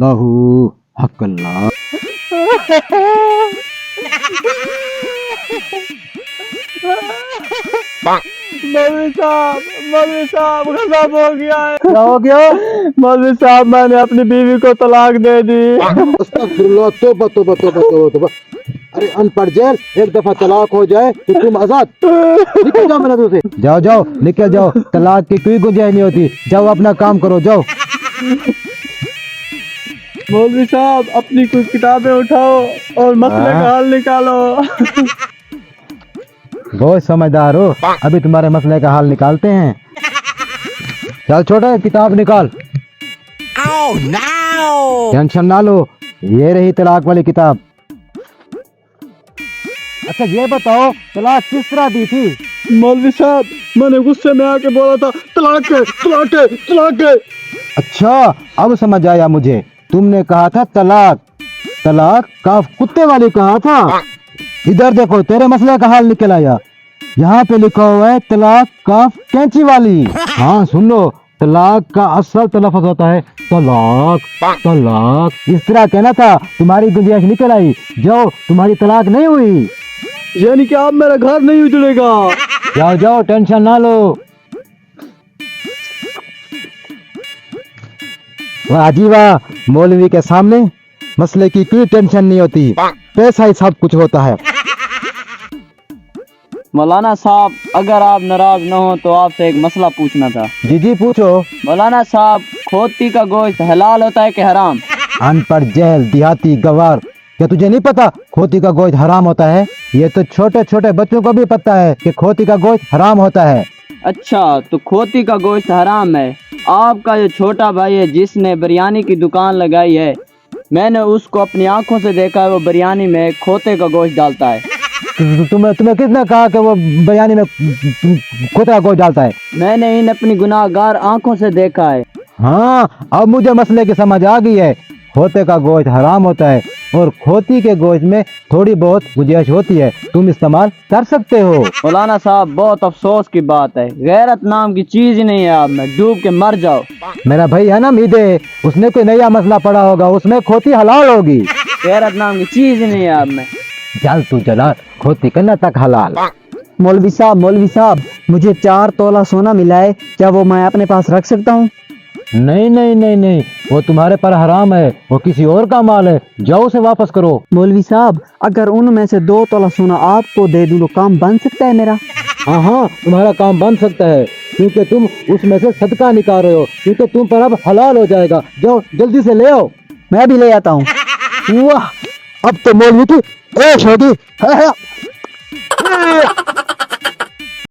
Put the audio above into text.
अल्लाहु हक अल्लाह। मौलवी साहब गजब हो गया है। क्या हो गया? मौलवी साहब मैंने अपनी बीवी को तलाक दे दी। अस्तगफिरुल्लाह, तौबा तौबा तौबा तौबा तौबा। अरे अनपढ़ जेल, एक दफा तलाक हो जाए तो तुम आजाद। निकल जाओ मेरे से। जाओ जाओ निकल जाओ, तलाक की कोई गुंजाइश नहीं होती। जाओ अपना काम करो, जाओ। मौलवी साहब अपनी कुछ किताबें उठाओ और मसले का हल निकालो। बहुत समझदार हो, अभी तुम्हारे मसले का हल निकालते हैं। चल छोटा, किताब निकाल। टेंशन ना लो, ये रही तलाक वाली किताब। अच्छा ये बताओ, तलाक किस तरह दी थी? मौलवी साहब मैंने गुस्से में आके बोला था तलाक है, तलाक है, तलाक है। अच्छा अब समझ आया मुझे, तुमने कहा था तलाक। तलाक काफ कुत्ते वाली कहा था। इधर देखो, तेरे मसले का हाल निकल आया। यहाँ पे लिखा हुआ है तलाक काफ कैंची वाली। हाँ सुन लो, तलाक का असल तलफ़्ज़ होता है तलाक। तलाक इस तरह कहना था, तुम्हारी गुंजाइश निकल आई। जाओ, तुम्हारी तलाक नहीं हुई। यानी कि अब मेरा घर नहीं उजड़ेगा। जाओ जाओ, टेंशन ना लो। वाह जी वाह, मौलवी के सामने मसले की कोई टेंशन नहीं होती, पैसा ही सब कुछ होता है। मौलाना साहब अगर आप नाराज न हो तो आपसे एक मसला पूछना था। जी जी पूछो। मौलाना साहब खोती का गोश्त हलाल होता है कि हराम? अनपढ़ जहल देहाती गवार, क्या तुझे नहीं पता खोती का गोश्त हराम होता है? ये तो छोटे छोटे बच्चों को भी पता है कि खोती का गोश्त हराम होता है। अच्छा तो खोती का गोश्त हराम है। आपका जो छोटा भाई है जिसने बिरयानी की दुकान लगाई है, मैंने उसको अपनी आंखों से देखा है, वो बिरयानी में खोते का गोश्त डालता है। तुम्हें किसने कहा कि वो बिरयानी में खोते का गोश्त डालता है? मैंने इन अपनी गुनाहगार आंखों से देखा है। हाँ अब मुझे मसले की समझ आ गई है। खोते का गोश्त हराम होता है और खोती के गोश्त में थोड़ी बहुत गुंजाइश होती है, तुम इस्तेमाल कर सकते हो। मौलाना साहब बहुत अफसोस की बात है, गैरत नाम की चीज ही नहीं है। आप में डूब के मर जाओ। मेरा भाई है ना मीदे, उसने कोई नया मसला पड़ा होगा, उसमें खोती हलाल होगी। गैरत नाम की चीज ही नहीं है आप में। जल तू जला, खोती करना तक हलाल। मौलवी साहब मुझे 4 तोला सोना मिला है, क्या वो मैं अपने पास रख सकता हूँ? नहीं नहीं नहीं नहीं, वो तुम्हारे पर हराम है, वो किसी और का माल है। जाओ उसे वापस करो। मौलवी साहब अगर उनमें से 2 तोला सोना आपको दे दूँ तो काम बन सकता है मेरा? हाँ हाँ तुम्हारा काम बन सकता है, क्योंकि तुम उसमें से सदका निकाल रहे हो, क्योंकि तुम पर अब हलाल हो जाएगा। जाओ जल्दी से ले आओ। मैं भी ले आता हूँ। वाह, अब तो मौलवी की ऐश होगी।